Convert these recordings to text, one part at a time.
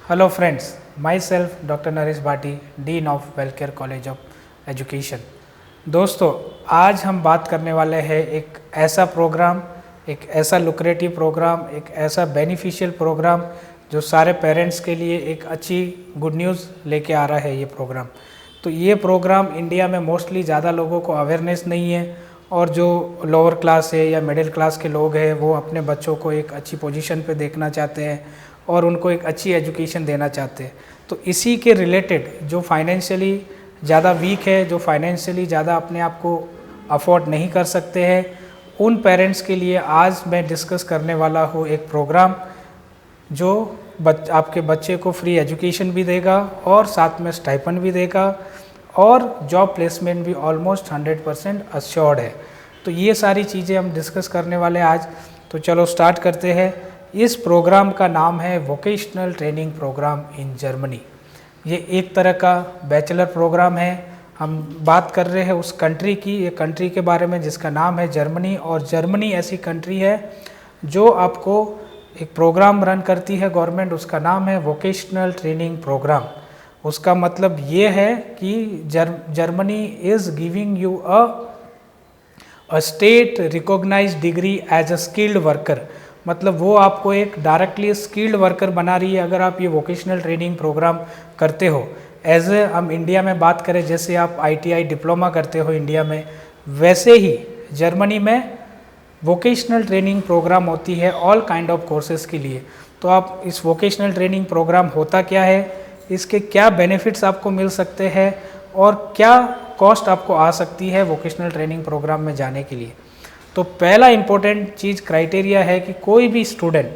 Hello friends, myself doctor Naresh Bhati, dean of Wellcare College of Education. दोस्तों, आज हम बात करने वाले हैं एक ऐसा प्रोग्राम, एक ऐसा लुक्रेटिव प्रोग्राम, एक ऐसा बेनिफिशियल प्रोग्राम जो सारे पेरेंट्स के लिए एक अच्छी गुड न्यूज़ लेके आ रहा है ये प्रोग्राम। तो ये प्रोग्राम इंडिया में मोस्टली ज़्यादा लोगों को अवेयरनेस नहीं है, और जो लोअर क्लास है या मिडिल क्लास के लोग हैं वो अपने बच्चों को एक अच्छी पोजीशन पे देखना चाहते हैं और उनको एक अच्छी एजुकेशन देना चाहते हैं। तो इसी के रिलेटेड जो फाइनेंशियली ज़्यादा वीक है, जो फाइनेंशियली ज़्यादा अपने आप को अफोर्ड नहीं कर सकते हैं, उन पेरेंट्स के लिए आज मैं डिस्कस करने वाला हूँ एक प्रोग्राम जो आपके बच्चे को फ्री एजुकेशन भी देगा और साथ में स्टाइपेंड भी देगा और जॉब प्लेसमेंट भी ऑलमोस्ट 100% अश्योर्ड है। तो ये सारी चीज़ें हम डिस्कस करने वाले आज। तो चलो स्टार्ट करते हैं। इस प्रोग्राम का नाम है vocational training program in Germany. ये एक तरह का बैचलर प्रोग्राम है। हम बात कर रहे हैं उस कंट्री की, ये कंट्री के बारे में जिसका नाम है जर्मनी। और जर्मनी ऐसी कंट्री है जो आपको एक प्रोग्राम रन करती है गवर्नमेंट, उसका नाम है वोकेशनल ट्रेनिंग प्रोग्राम। उसका मतलब ये है कि Germany is giving you a state recognized degree as a skilled worker. मतलब वो आपको एक डायरेक्टली स्किल्ड वर्कर बना रही है अगर आप ये वोकेशनल ट्रेनिंग प्रोग्राम करते हो। एज ए हम इंडिया में बात करें, जैसे आप ITI डिप्लोमा करते हो इंडिया में, वैसे ही जर्मनी में वोकेशनल ट्रेनिंग प्रोग्राम होती है ऑल काइंड ऑफ कोर्सेज़ के लिए। तो आप इस वोकेशनल ट्रेनिंग प्रोग्राम होता क्या है, इसके क्या बेनिफिट्स आपको मिल सकते हैं और क्या कॉस्ट आपको आ सकती है वोकेशनल ट्रेनिंग प्रोग्राम में जाने के लिए। तो पहला इम्पोर्टेंट चीज़ क्राइटेरिया है कि कोई भी स्टूडेंट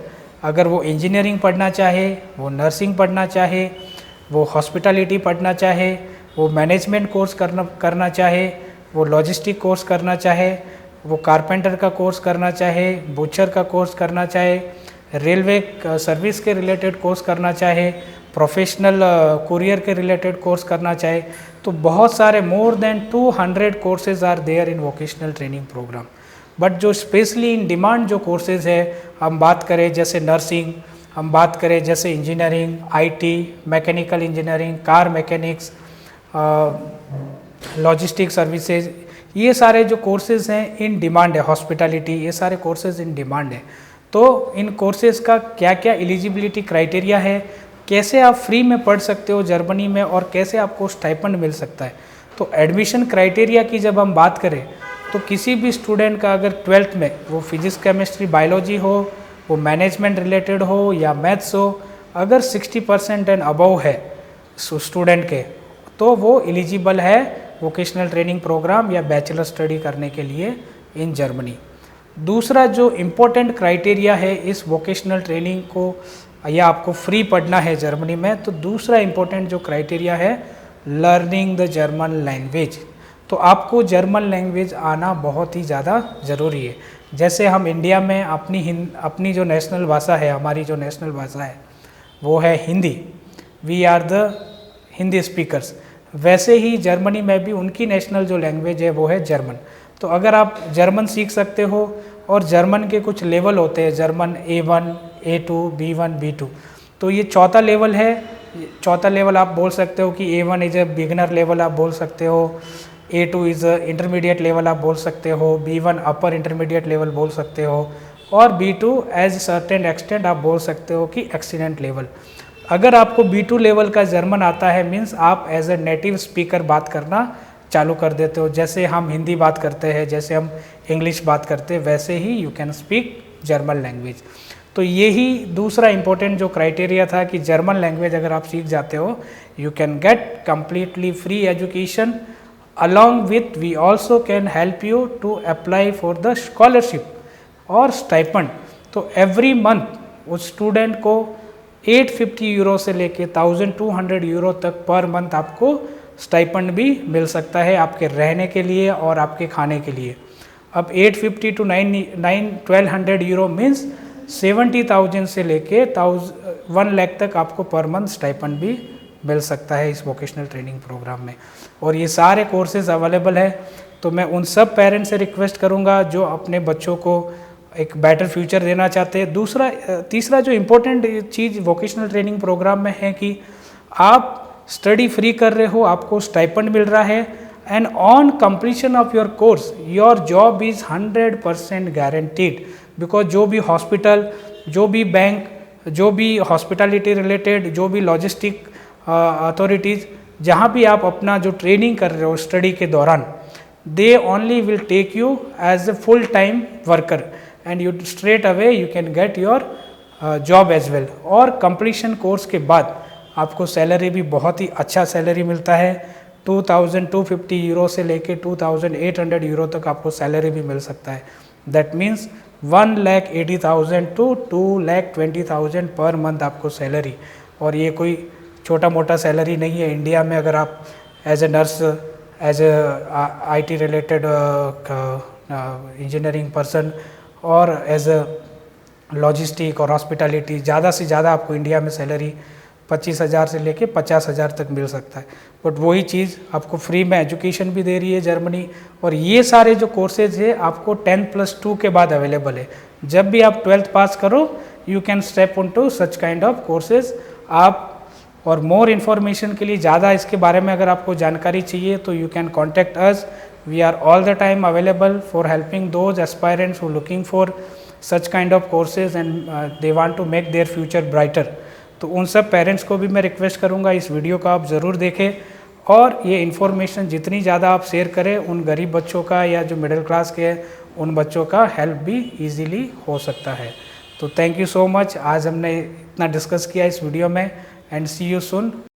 अगर वो इंजीनियरिंग पढ़ना चाहे, वो नर्सिंग पढ़ना चाहे, वो हॉस्पिटैलिटी पढ़ना चाहे, वो मैनेजमेंट कोर्स करना चाहे, वो लॉजिस्टिक कोर्स करना चाहे, वो कारपेंटर का कोर्स करना चाहे, बुचर का कोर्स करना चाहे, रेलवे सर्विस के रिलेटेड कोर्स करना चाहे, प्रोफेशनल कुरियर के रिलेटेड कोर्स करना चाहे, तो बहुत सारे more than 200 courses are there in vocational training program. But जो स्पेशली इन डिमांड जो कोर्सेज है, हम बात करें जैसे नर्सिंग, हम बात करें जैसे engineering, IT, mechanical engineering, car mechanics, logistic services, ये सारे जो कोर्सेज हैं इन डिमांड है, हॉस्पिटैलिटी, ये सारे कोर्सेज इन डिमांड है। तो इन कोर्सेज का क्या क्या एलिजिबिलिटी क्राइटेरिया है, कैसे आप फ्री में पढ़ सकते हो जर्मनी में और कैसे आपको स्टाइपेंड मिल सकता है। तो एडमिशन क्राइटेरिया की जब हम बात करें तो किसी भी स्टूडेंट का अगर 12th में वो फिजिक्स, केमिस्ट्री, बायोलॉजी हो, वो मैनेजमेंट रिलेटेड हो या मैथ्स हो, अगर 60% एंड अबव है स्टूडेंट के, तो वो एलिजिबल है वोकेशनल ट्रेनिंग प्रोग्राम या बैचलर स्टडी करने के लिए इन जर्मनी। दूसरा जो इम्पोर्टेंट क्राइटेरिया है इस वोकेशनल ट्रेनिंग को, या आपको फ्री पढ़ना है जर्मनी में, तो दूसरा इम्पोर्टेंट जो क्राइटेरिया है लर्निंग द जर्मन लैंग्वेज। तो आपको जर्मन लैंग्वेज आना बहुत ही ज़्यादा ज़रूरी है। जैसे हम इंडिया में अपनी जो नेशनल भाषा है, हमारी जो नेशनल भाषा है वो है Hindi, we are the Hindi speakers, वैसे ही जर्मनी में भी उनकी नेशनल जो लैंग्वेज है वो है जर्मन। तो अगर आप जर्मन सीख सकते हो, और जर्मन के कुछ लेवल होते हैं, German A1, A2, B1, B2, तो ये चौथा लेवल है। चौथा लेवल आप बोल सकते हो कि A1 is a beginner level आप बोल सकते हो, A2 इज़ इंटरमीडिएट लेवल आप बोल सकते हो, B1 अपर इंटरमीडिएट लेवल बोल सकते हो, और B2 एज सर्टेन एक्सटेंट आप बोल सकते हो कि एक्सीलेंट लेवल। अगर आपको B2 लेवल का जर्मन आता है, मीन्स आप एज ए नेटिव स्पीकर बात करना चालू कर देते हो। जैसे हम हिंदी बात करते हैं, जैसे हम इंग्लिश बात करते हैं, वैसे ही you can speak German language. तो यही दूसरा इम्पोर्टेंट जो क्राइटेरिया था कि जर्मन लैंग्वेज अगर आप सीख जाते हो, you can get completely free education. Along with we also can help you to apply for the scholarship और स्टाइपेंड। तो एवरी मंथ उस स्टूडेंट को 850 यूरो से लेके 1200 यूरो तक पर मंथ आपको स्टाइपेंड भी मिल सकता है आपके रहने के लिए और आपके खाने के लिए। अब 850 टू 1200 यूरो मीन्स 70,000 से लेके 1 लाख तक आपको पर मंथ स्टाइपेंड भी मिल सकता है इस वोकेशनल ट्रेनिंग प्रोग्राम में। और ये सारे कोर्सेज अवेलेबल है। तो मैं उन सब पेरेंट्स से रिक्वेस्ट करूँगा जो अपने बच्चों को एक बेटर फ्यूचर देना चाहते हैं। तीसरा जो इम्पोर्टेंट चीज़ वोकेशनल ट्रेनिंग प्रोग्राम में है कि आप स्टडी फ्री कर रहे हो, आपको स्टाइपेंड मिल रहा है, and on completion of your course your job is 100% guaranteed. Because जो भी हॉस्पिटल, जो भी बैंक, जो भी हॉस्पिटलिटी रिलेटेड, जो भी लॉजिस्टिक अथॉरिटीज़, जहाँ भी आप अपना जो ट्रेनिंग कर रहे हो स्टडी के दौरान, they only will take you as a full time worker and you straight away you can get your job as well। और completion कोर्स के बाद आपको सैलरी भी बहुत ही अच्छा सैलरी मिलता है। 2250 यूरो से लेके 2800 यूरो तक आपको सैलरी भी मिल सकता है। That means 1,80,000 to 2,20,000 per month आपको सैलरी। और ये कोई छोटा मोटा सैलरी नहीं है। इंडिया में अगर आप as a nurse, as a IT related engineering person और एज ए लॉजिस्टिक और हॉस्पिटलिटी, ज़्यादा से ज़्यादा आपको इंडिया में सैलरी 25,000 से लेके 50,000 तक मिल सकता है। बट वही चीज़ आपको फ्री में एजुकेशन भी दे रही है जर्मनी। और ये सारे जो कोर्सेज है आपको 10+2 के बाद अवेलेबल है। जब भी आप 12th पास करो you can step on to such kind of courses. आप और मोर इन्फॉर्मेशन के लिए, ज़्यादा इसके बारे में अगर आपको जानकारी चाहिए तो you can contact us. We are all the time available for helping those aspirants who looking for such kind of courses and they want to make their future brighter. तो उन सब पेरेंट्स को भी मैं रिक्वेस्ट करूँगा इस video को आप ज़रूर देखें और ये इन्फॉर्मेशन जितनी ज़्यादा आप शेयर करें उन गरीब बच्चों का या जो मिडिल क्लास के हैं उन बच्चों का हेल्प भी ईजीली हो सकता है। तो थैंक यू सो मच। आज हमने इतना डिस्कस किया इस वीडियो में, and see you soon।